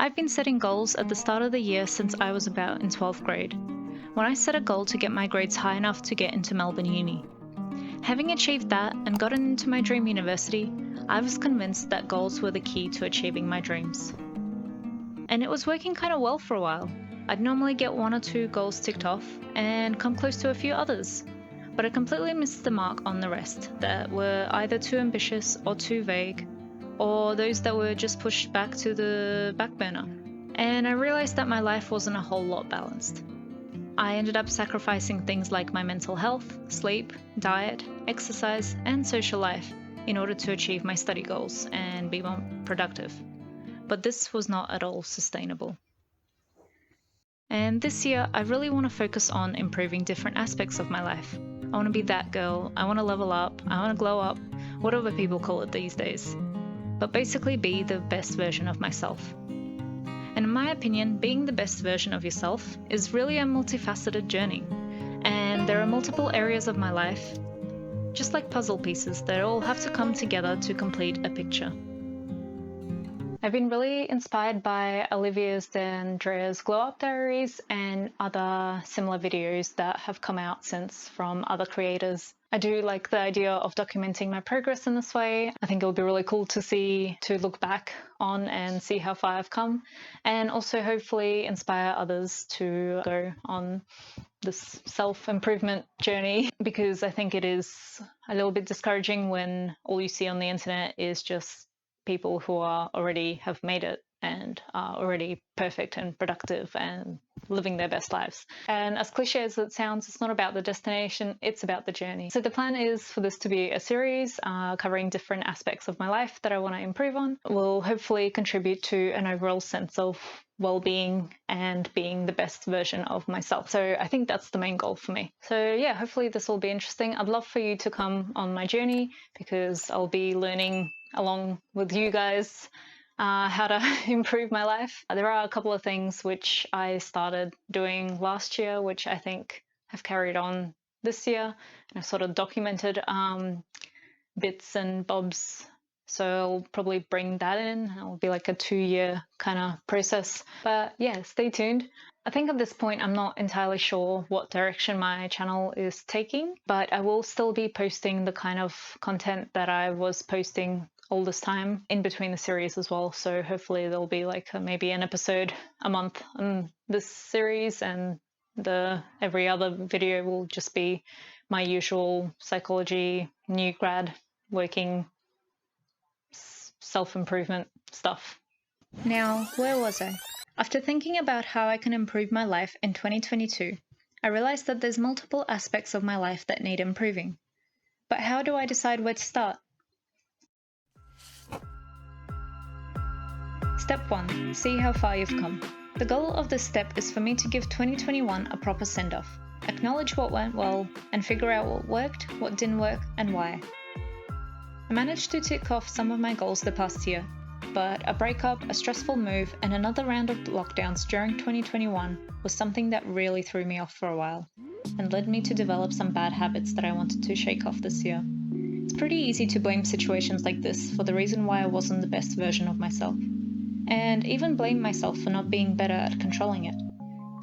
I've been setting goals at the start of the year since I was about in 12th grade, when I set a goal to get my grades high enough to get into Melbourne Uni. Having achieved that and gotten into my dream university, I was convinced that goals were the key to achieving my dreams. And it was working kind of well for a while. I'd normally get 1 or 2 goals ticked off and come close to a few others, but I completely missed the mark on the rest that were either too ambitious or too vague, or those that were just pushed back to the back burner. And I realized that my life wasn't a whole lot balanced. I ended up sacrificing things like my mental health, sleep, diet, exercise, and social life in order to achieve my study goals and be more productive. But this was not at all sustainable. And this year, I really want to focus on improving different aspects of my life. I want to be that girl, I want to level up, I want to glow up, whatever people call it these days. But basically be the best version of myself. And in my opinion, being the best version of yourself is really a multifaceted journey. And there are multiple areas of my life, just like puzzle pieces, that all have to come together to complete a picture. I've been really inspired by Olivia D'Andrea's Glow Up Diaries and other similar videos that have come out since from other creators. I do like the idea of documenting my progress in this way. I think it would be really cool to look back on and see how far I've come, and also hopefully inspire others to go on this self-improvement journey, because I think it is a little bit discouraging when all you see on the internet is just people who have made it and are already perfect and productive and living their best lives. And as cliche as it sounds, it's not about the destination, it's about the journey. So the plan is for this to be a series covering different aspects of my life that I want to improve on. Will hopefully contribute to an overall sense of well-being and being the best version of myself. So I think that's the main goal for me. So yeah, hopefully this will be interesting. I'd love for you to come on my journey, because I'll be learning along with you guys how to improve my life. There are a couple of things which I started doing last year, which I think have carried on this year, and I've sort of documented bits and bobs. So I'll probably bring that in. It'll be like a 2-year kind of process. But yeah, stay tuned. I think at this point I'm not entirely sure what direction my channel is taking, but I will still be posting the kind of content that I was posting all this time in between the series as well. So hopefully there'll be like maybe an episode a month on this series, and every other video will just be my usual psychology new grad working self-improvement stuff. Now, where was I? After thinking about how I can improve my life in 2022, I realized that there's multiple aspects of my life that need improving. But how do I decide where to start? Step 1. See how far you've come. The goal of this step is for me to give 2021 a proper send-off, acknowledge what went well, and figure out what worked, what didn't work, and why. I managed to tick off some of my goals the past year, but a breakup, a stressful move, and another round of lockdowns during 2021 was something that really threw me off for a while, and led me to develop some bad habits that I wanted to shake off this year. It's pretty easy to blame situations like this for the reason why I wasn't the best version of myself, and even blame myself for not being better at controlling it.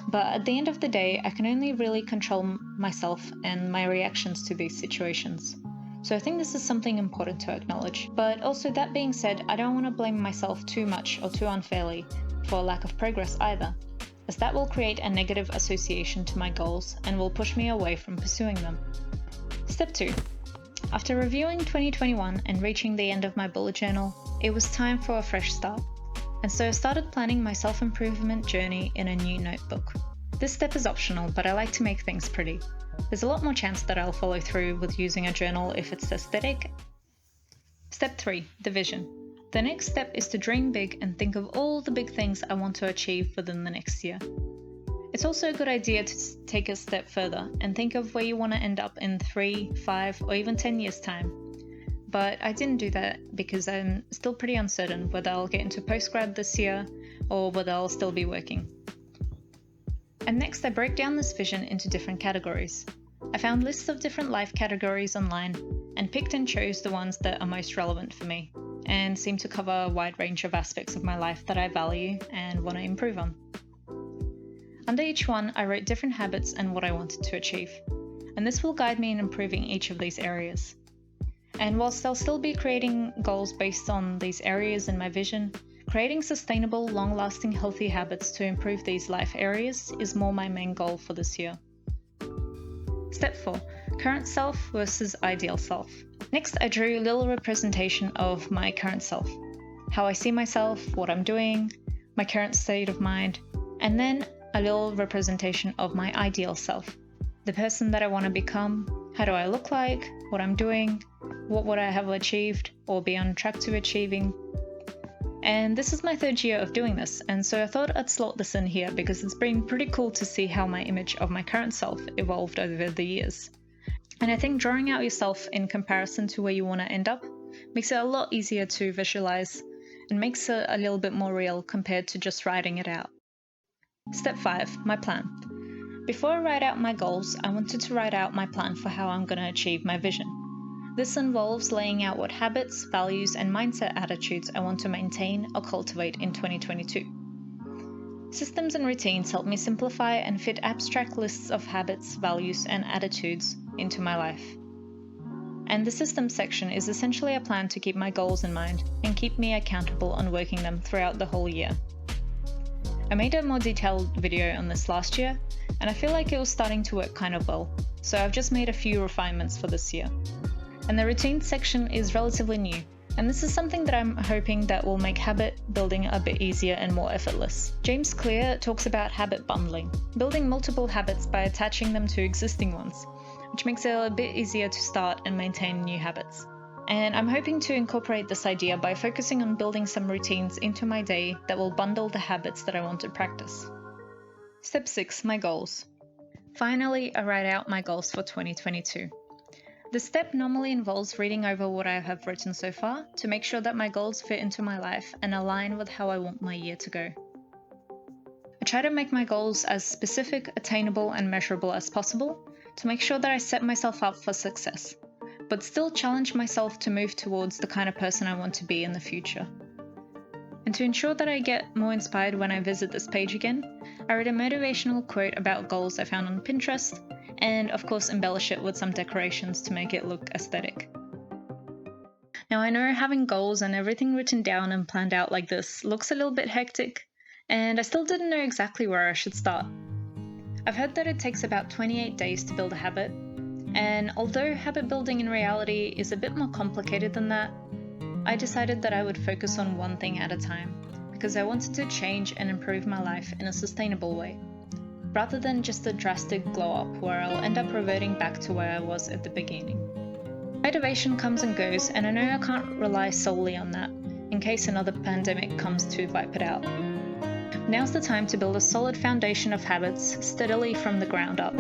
But at the end of the day, I can only really control myself and my reactions to these situations. So I think this is something important to acknowledge. But also, that being said, I don't want to blame myself too much or too unfairly for lack of progress either, as that will create a negative association to my goals and will push me away from pursuing them. Step 2. After reviewing 2021 and reaching the end of my bullet journal, it was time for a fresh start. And so I started planning my self-improvement journey in a new notebook. This step is optional, but I like to make things pretty. There's a lot more chance that I'll follow through with using a journal if it's aesthetic. Step 3. The vision. The next step is to dream big and think of all the big things I want to achieve within the next year. It's also a good idea to take a step further and think of where you want to end up in 3, 5, or even 10 years' time. But I didn't do that because I'm still pretty uncertain whether I'll get into postgrad this year or whether I'll still be working. And next, I broke down this vision into different categories. I found lists of different life categories online and picked and chose the ones that are most relevant for me. and seem to cover a wide range of aspects of my life that I value and want to improve on. Under each one, I wrote different habits and what I wanted to achieve, and this will guide me in improving each of these areas. And whilst I'll still be creating goals based on these areas in my vision, creating sustainable, long-lasting, healthy habits to improve these life areas is more my main goal for this year. Step 4. Current self versus ideal self. Next, I drew a little representation of my current self, how I see myself, what I'm doing, my current state of mind, and then a little representation of my ideal self, the person that I want to become, how do I look like, what I'm doing, what would I have achieved or be on track to achieving. And this is my 3rd year of doing this, and so I thought I'd slot this in here because it's been pretty cool to see how my image of my current self evolved over the years. And I think drawing out yourself in comparison to where you want to end up makes it a lot easier to visualize and makes it a little bit more real compared to just writing it out. Step 5. My plan. Before I write out my goals, I wanted to write out my plan for how I'm going to achieve my vision. This involves laying out what habits, values, and mindset attitudes I want to maintain or cultivate in 2022. Systems and routines help me simplify and fit abstract lists of habits, values, and attitudes into my life. And the systems section is essentially a plan to keep my goals in mind and keep me accountable on working them throughout the whole year. I made a more detailed video on this last year, and I feel like it was starting to work kind of well, so I've just made a few refinements for this year. And the routines section is relatively new, and this is something that I'm hoping that will make habit building a bit easier and more effortless. James Clear talks about habit bundling, building multiple habits by attaching them to existing ones, which makes it a bit easier to start and maintain new habits. And I'm hoping to incorporate this idea by focusing on building some routines into my day that will bundle the habits that I want to practice. Step 6. My goals. Finally, I write out my goals for 2022. The step normally involves reading over what I have written so far to make sure that my goals fit into my life and align with how I want my year to go. I try to make my goals as specific, attainable, and measurable as possible to make sure that I set myself up for success, but still challenge myself to move towards the kind of person I want to be in the future. And to ensure that I get more inspired when I visit this page again, I wrote a motivational quote about goals I found on Pinterest, and of course embellish it with some decorations to make it look aesthetic. Now I know having goals and everything written down and planned out like this looks a little bit hectic, and I still didn't know exactly where I should start. I've heard that it takes about 28 days to build a habit, and although habit building in reality is a bit more complicated than that, I decided that I would focus on one thing at a time because I wanted to change and improve my life in a sustainable way, rather than just a drastic glow up where I'll end up reverting back to where I was at the beginning. Motivation comes and goes, and I know I can't rely solely on that in case another pandemic comes to wipe it out. Now's the time to build a solid foundation of habits steadily from the ground up.